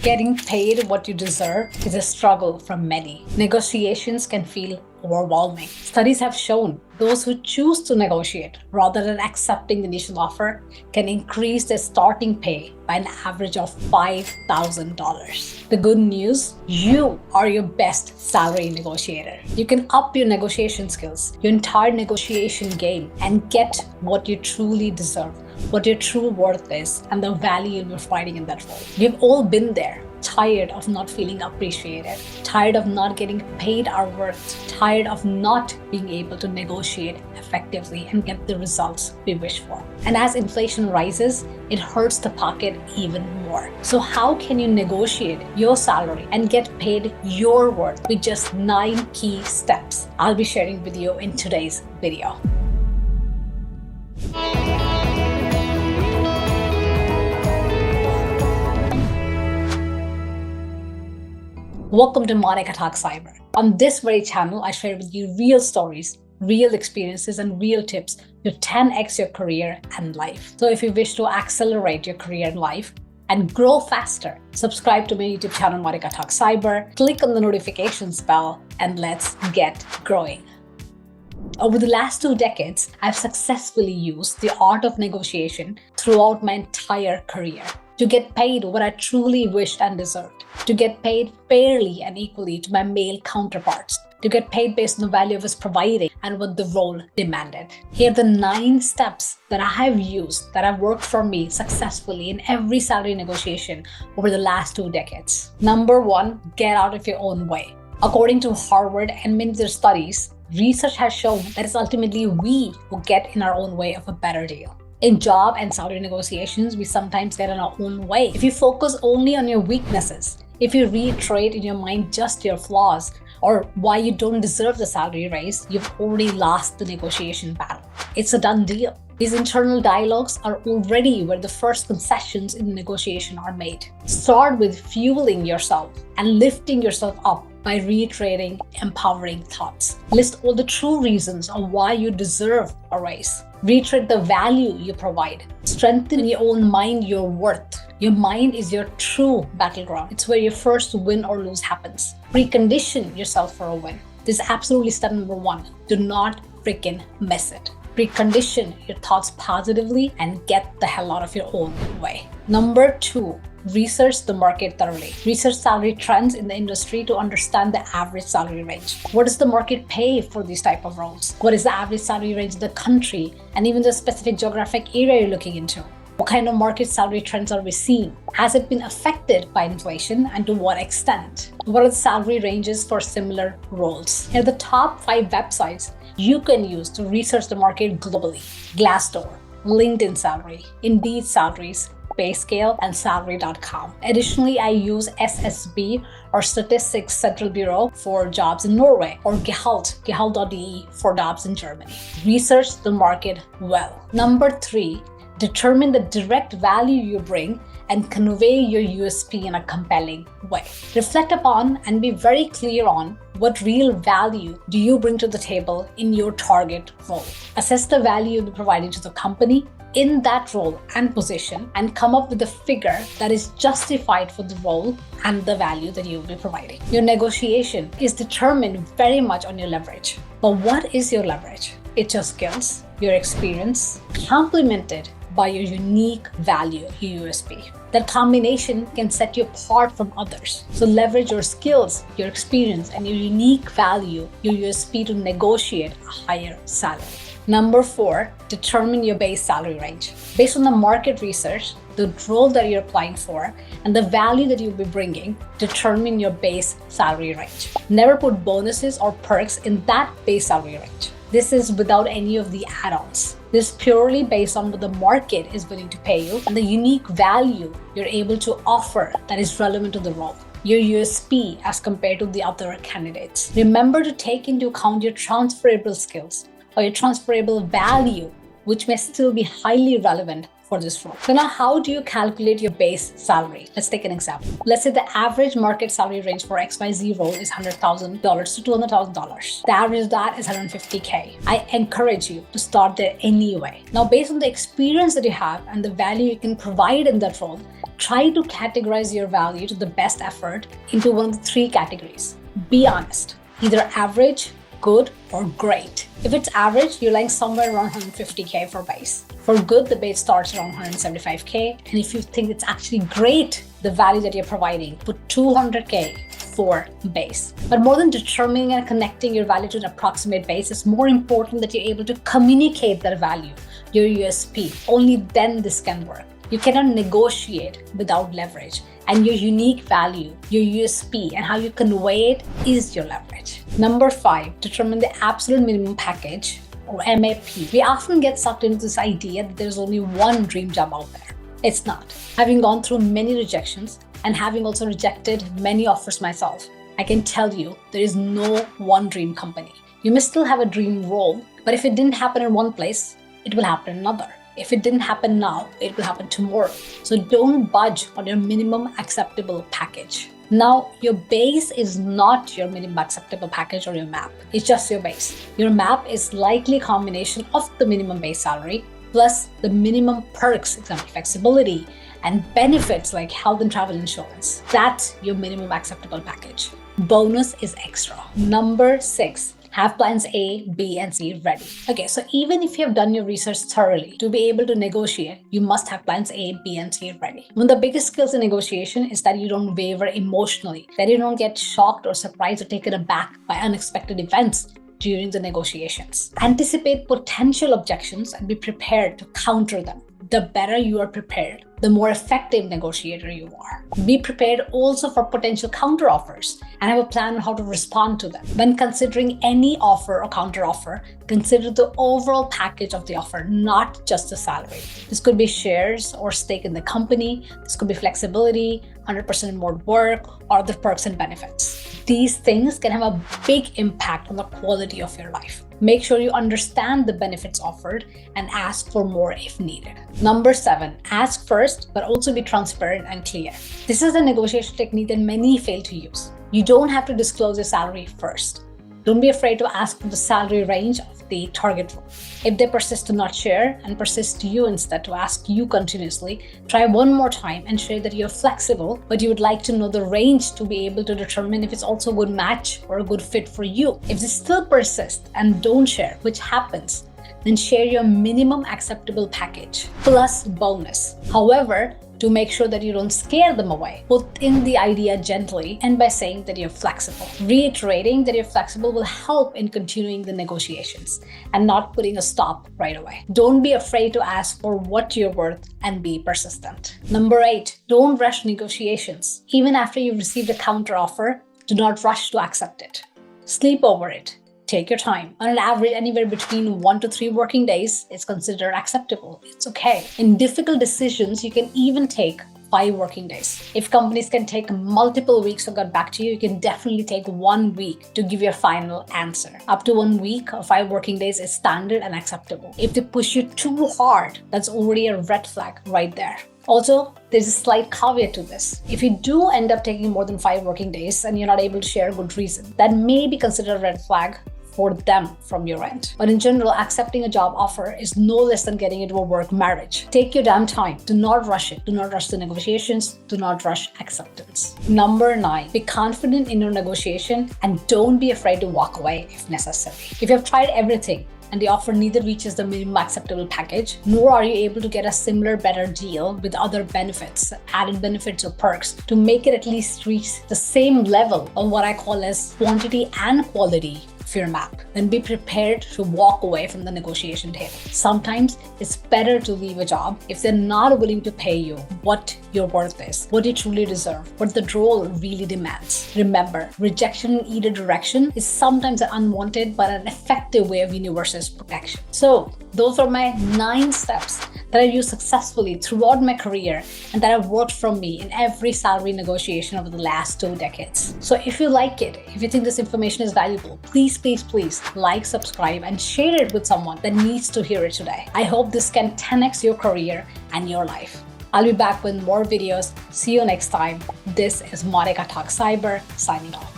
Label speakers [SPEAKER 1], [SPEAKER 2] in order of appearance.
[SPEAKER 1] Getting paid what you deserve is a struggle for many. Negotiations can feel overwhelming. Studies have shown those who choose to negotiate rather than accepting the initial offer can increase their starting pay by an average of $5,000. The good news, you are your best salary negotiator. You can up your negotiation skills, your entire negotiation game, and get what you truly deserve, what your true worth is, and the value you're finding in that role. We've all been there. Tired of not feeling appreciated, tired of not getting paid our worth, tired of not being able to negotiate effectively and get the results we wish for. And as inflation rises, it hurts the pocket even more. So how can you negotiate your salary and get paid your worth with just 9 key steps I'll be sharing with you in today's video. Welcome to Monica Talks Cyber. On this very channel, I share with you real stories, real experiences, and real tips to 10x your career and life. So if you wish to accelerate your career and life and grow faster, subscribe to my YouTube channel, Monica Talks Cyber, click on the notifications bell, and let's get growing. Over the last 2 decades, I've successfully used the art of negotiation throughout my entire career to get paid what I truly wished and deserved, to get paid fairly and equally to my male counterparts, to get paid based on the value I was providing and what the role demanded. Here are the 9 steps that I have used that have worked for me successfully in every salary negotiation over the last 2 decades. Number 1, get out of your own way. According to Harvard and many other studies, research has shown that it's ultimately we who get in our own way of a better deal. In job and salary negotiations, we sometimes get in our own way. If you focus only on your weaknesses, if you reiterate in your mind just your flaws or why you don't deserve the salary raise, you've already lost the negotiation battle. It's a done deal. These internal dialogues are already where the first concessions in the negotiation are made. Start with fueling yourself and lifting yourself up by reiterating empowering thoughts. List all the true reasons of why you deserve a raise. Reiterate the value you provide. Strengthen in your own mind your worth. Your mind is your true battleground. It's where your first win or lose happens. Precondition yourself for a win. This is absolutely step number 1. Do not freaking miss it. Precondition your thoughts positively and get the hell out of your own way. Number 2, research the market thoroughly. Research salary trends in the industry to understand the average salary range. What does the market pay for these type of roles? What is the average salary range in the country and even the specific geographic area you're looking into? What kind of market salary trends are we seeing? Has it been affected by inflation and to what extent? What are the salary ranges for similar roles? Here are the top 5 websites you can use to research the market globally. Glassdoor, LinkedIn Salary, Indeed Salaries, Payscale, and Salary.com. Additionally, I use SSB or Statistics Central Bureau for jobs in Norway or Gehalt.de for jobs in Germany. Research the market well. Number 3, determine the direct value you bring and convey your USP in a compelling way. Reflect upon and be very clear on what real value do you bring to the table in your target role. Assess the value you'll be providing to the company in that role and position and come up with a figure that is justified for the role and the value that you'll be providing. Your negotiation is determined very much on your leverage. But what is your leverage? It's your skills, your experience, complemented by your unique value, your USP. That combination can set you apart from others. So leverage your skills, your experience, and your unique value, your USP to negotiate a higher salary. Number 4, determine your base salary range. Based on the market research, the role that you're applying for, and the value that you'll be bringing, determine your base salary range. Never put bonuses or perks in that base salary range. This is without any of the add-ons. This is purely based on what the market is willing to pay you and the unique value you're able to offer that is relevant to the role. Your USP as compared to the other candidates. Remember to take into account your transferable skills or your transferable value, which may still be highly relevant for this role. So now how do you calculate your base salary? Let's take an example. Let's say the average market salary range for XYZ role is $100,000 to $200,000. The average of that is $150K. I encourage you to start there anyway. Now, based on the experience that you have and the value you can provide in that role, Try to categorize your value to the best effort into one of the three categories. Be honest, either average, good, or great. If it's average, you're lying somewhere around 150K for base. For good, the base starts around 175K. And if you think it's actually great, the value that you're providing, put 200K for base. But more than determining and connecting your value to an approximate base, it's more important that you're able to communicate that value, your USP. Only then this can work. You cannot negotiate without leverage. And your unique value, your USP, and how you convey it is your leverage. Number 5, determine the absolute minimum package, or MAP. We often get sucked into this idea that there's only one dream job out there. It's not. Having gone through many rejections and having also rejected many offers myself, I can tell you there is no one dream company. You may still have a dream role, but if it didn't happen in one place, it will happen in another. If it didn't happen now, it will happen tomorrow. So don't budge on your minimum acceptable package. Now, your base is not your minimum acceptable package or your MAP. It's just your base. Your MAP is likely a combination of the minimum base salary plus the minimum perks, example flexibility, and benefits like health and travel insurance. That's your minimum acceptable package. Bonus is extra. Number 6. Have plans A, B, and C ready. Okay, so even if you have done your research thoroughly, to be able to negotiate, you must have plans A, B, and C ready. One of the biggest skills in negotiation is that you don't waver emotionally, that you don't get shocked or surprised or taken aback by unexpected events during the negotiations. Anticipate potential objections and be prepared to counter them. The better you are prepared, the more effective negotiator you are. Be prepared also for potential counteroffers and have a plan on how to respond to them. When considering any offer or counteroffer, consider the overall package of the offer, not just the salary. This could be shares or stake in the company. This could be flexibility, 100% remote work, or other perks and benefits. These things can have a big impact on the quality of your life. Make sure you understand the benefits offered and ask for more if needed. Number 7, ask first, but also be transparent and clear. This is a negotiation technique that many fail to use. You don't have to disclose your salary first. Don't be afraid to ask for the salary range of the target role. If they persist to not share and persist to you instead to ask you continuously, try one more time and share that you're flexible, but you would like to know the range to be able to determine if it's also a good match or a good fit for you. If they still persist and don't share, which happens, then share your minimum acceptable package plus bonus. However, to make sure that you don't scare them away, put in the idea gently and by saying that you're flexible. Reiterating that you're flexible will help in continuing the negotiations and not putting a stop right away. Don't be afraid to ask for what you're worth and be persistent. Number 8, don't rush negotiations. Even after you've received a counter offer, do not rush to accept it. Sleep over it. Take your time. On an average, anywhere between 1 to 3 working days is considered acceptable. It's okay. In difficult decisions, you can even take 5 working days. If companies can take multiple weeks to get back to you, you can definitely take 1 week to give your final answer. Up to 1 week or 5 working days is standard and acceptable. If they push you too hard, that's already a red flag right there. Also, there's a slight caveat to this. If you do end up taking more than 5 working days and you're not able to share a good reason, that may be considered a red flag for them from your end. But in general, accepting a job offer is no less than getting into a work marriage. Take your damn time. Do not rush it. Do not rush the negotiations. Do not rush acceptance. Number 9, be confident in your negotiation and don't be afraid to walk away if necessary. If you have tried everything and the offer neither reaches the minimum acceptable package, nor are you able to get a similar better deal with other benefits, added benefits or perks, to make it at least reach the same level of what I call as quantity and quality of your map, then be prepared to walk away from the negotiation table. Sometimes it's better to leave a job if they're not willing to pay you what your worth is, what you truly deserve, what the role really demands. Remember, rejection in either direction is sometimes an unwanted but an effective way of universe's protection. So those are my 9 steps that I've used successfully throughout my career and that have worked for me in every salary negotiation over the last 2 decades. So if you like it, if you think this information is valuable, please like, subscribe, and share it with someone that needs to hear it today. I hope this can 10x your career and your life. I'll be back with more videos. See you next time. This is Monica Talk Cyber signing off.